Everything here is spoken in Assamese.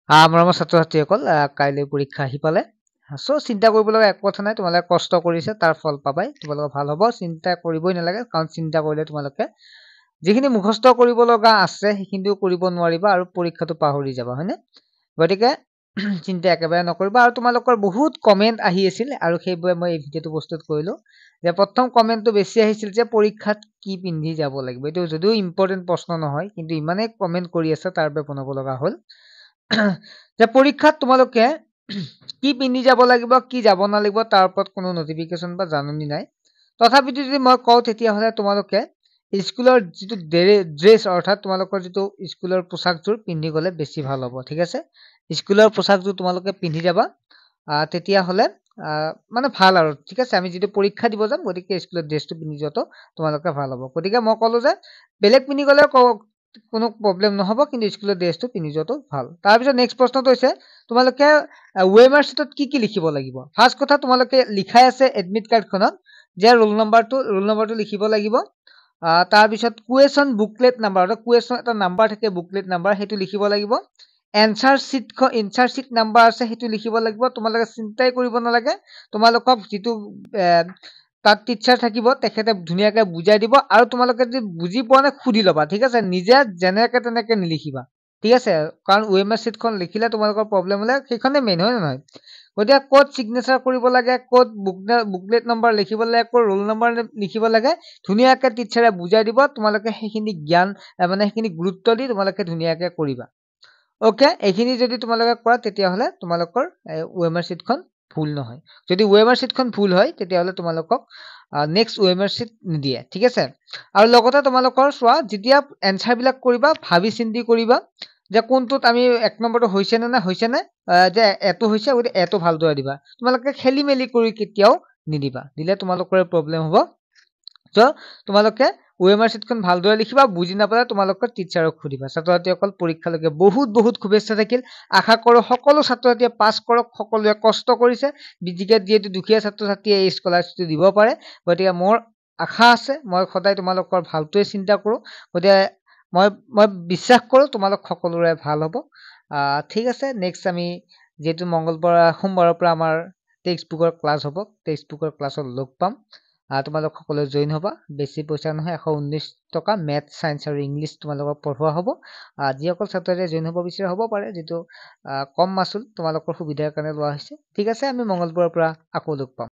মৰমৰ ছাত্ৰ-ছাত্ৰীসকল কাইলৈ পৰীক্ষা আহি পালে সো চিন্তা কৰিব লগা এক কথা নাই তোমালোকে কষ্ট কৰিছে তাৰ ফল পাবাই তোমালোকৰ ভাল হ'ব চিন্তা কৰিবই নালাগে কাৰণ চিন্তা কৰিলে তোমালোকে যিখিনি মুখস্থ কৰিব লগা আছে সেইখিনিও কৰিব নোৱাৰিবা আৰু পৰীক্ষাটো পাহৰি যাবা হয়নে গতিকে চিন্তা একেবাৰে নকৰিবা আৰু তোমালোকৰ বহুত কমেন্ট আহি আছিল আৰু সেইবোৰে মই এই ভিডিঅটো প্ৰস্তুত কৰিলো যে প্ৰথম কমেন্টটো বেছি আহিছিল যে পৰীক্ষাত কি পিন্ধি যাব লাগিব এইটো যদিও ইম্পৰ্টেন্ট প্ৰশ্ন নহয় কিন্তু ইমানেই কমেন্ট কৰি আছে তাৰ বাবে বনাব লগা হ'ল যে পৰীক্ষাত তোমালোকে কি পিন্ধি যাব লাগিব কি যাব নালাগিব তাৰ ওপৰত কোনো নটিফিকেশন বা জাননী নাই তথাপিতো যদি মই কওঁ তেতিয়াহ'লে তোমালোকে স্কুলৰ যিটো ড্ৰেছ অৰ্থাৎ তোমালোকৰ যিটো স্কুলৰ পোছাকযোৰ পিন্ধি গলে বেছি ভাল হ'ব ঠিক আছে স্কুলৰ পোছাকযোৰ তোমালোকে পিন্ধি যাবা তেতিয়াহ'লে মানে ভাল আৰু ঠিক আছে আমি যিটো পৰীক্ষা দিব যাম গতিকে স্কুলৰ ড্ৰেছটো পিন্ধি যোৱাটো তোমালোকে ভাল হ'ব গতিকে মই ক'লো যে বেলেগ পিন্ধি গলে কোনো প্ৰব্লেম নহব কিন্তু স্কুলৰ ড্ৰেছটো পিন্ধি যোৱাটো ভাল তাৰপিছত নেক্সট প্ৰশ্নটো হৈছে তোমালোকে ওএমআৰ চিটত কি লিখিব লাগিব ফাৰ্ষ্ট কথা তোমালোকে লিখাই আছে এডমিট কাৰ্ডখনত যে ৰোল নম্বৰটো লিখিব লাগিব তাৰপিছত কুৱেশ্যন বুকলেট নাম্বাৰ কুৱেশ্যন এটা নাম্বাৰ থাকে বুকলেট নাম্বাৰ সেইটো লিখিব লাগিব এনসাৰ চিট নাম্বাৰ আছে সেইটো লিখিব লাগিব তোমালোকে চিন্তাই কৰিব নালাগে তোমালোকক যিটো তাত টিচাৰ থাকিব তেখেতে ধুনীয়াকৈ বুজাই দিব আৰু তোমালোকে যদি বুজি পোৱা নাই খুদি লবা ঠিক আছে নিজে যেনেকে তেনেকে নিলিখিবা ঠিক আছে কাৰণ ওএমআৰ চিটখন লিখিলে তোমালোকৰ প্ৰব্লেম হলে সেইখনে মেইন হয় নহয় গতিকে ক'ত সিগনেচাৰ কৰিব লাগে ক'ত বুকলেট নম্বৰ লিখিব লাগে ক'ত ৰোল নম্বৰ লিখিব লাগে ধুনীয়াকৈ টিচাৰে বুজাই দিব তোমালোকে সেইখিনি জ্ঞান মানে সেইখিনি গুৰুত্ব দি তোমালোকে ধুনীয়াকৈ কৰিবা ওকে এইখিনি যদি তোমালোকে কৰা তেতিয়াহ'লে তোমালোকৰ ওএমআৰ চিটখন ভুল নহয় যদি ওএমআৰ চিটখন ভুল হয় তেতিয়াহ'লে তোমালোকক নেক্সট ওএমআৰ চিট নিদিয়ে ঠিক আছে আৰু লগতে তোমালোকৰ চোৱা যেতিয়া এনসাৰ বিলাক কৰিবা ভাবি চিন্তি কৰিবা যে কোনটোত আমি এক নম্বৰটো হৈছে নে হৈছে নে যে এটো হৈছে গতিকে এটো ভালদৰে দিবা তোমালোকে খেলি মেলি কৰি কেতিয়াও নিদিবা দিলে তোমালোকৰ প্ৰব্লেম হ'ব তো তোমালোকে ওএমআৰ চিটখন ভালদৰে লিখিবা বুজি নাপালে তোমালোকৰ টিচাৰক সুধিবা ছাত্ৰ-ছাত্ৰীসকল পৰীক্ষালৈকে বহুত শুভেচ্ছা থাকিল আশা কৰোঁ সকলো ছাত্ৰ-ছাত্ৰীয়ে পাছ কৰক সকলোৱে কষ্ট কৰিছে যিহেতু দুখীয়া ছাত্ৰ-ছাত্ৰীয়ে এই স্কলাৰশ্বিপটো দিব পাৰে গতিকে মোৰ আশা আছে মই সদায় তোমালোকৰ ভালটোৱে চিন্তা কৰোঁ গতিকে মই বিশ্বাস কৰোঁ তোমালোক সকলোৰে ভাল হ'ব ঠিক আছে নেক্সট আমি যেহেতু সোমবাৰৰ পৰা আমাৰ টেক্সট বুকৰ ক্লাছ হ'ব টেক্সট বুকৰ ক্লাছত লগ পাম তোমালোক সকলোৱে জইন হ'বা বেছি পইচা নহয় 119 টকা মেথ সায়েন্স আৰু ইংলিছ তোমালোকক পঢ়োৱা হ'ব যিসকল ছাত্ৰছাত্ৰীয়ে জইন হ'ব বিচাৰে হ'ব পাৰে যেটো কম মাচুল তোমালোকৰ সুবিধাৰ কাৰণে লোৱা হৈছে ঠিক আছে আমি মঙ্গলবাৰৰ পৰা আকৌ লগ পাম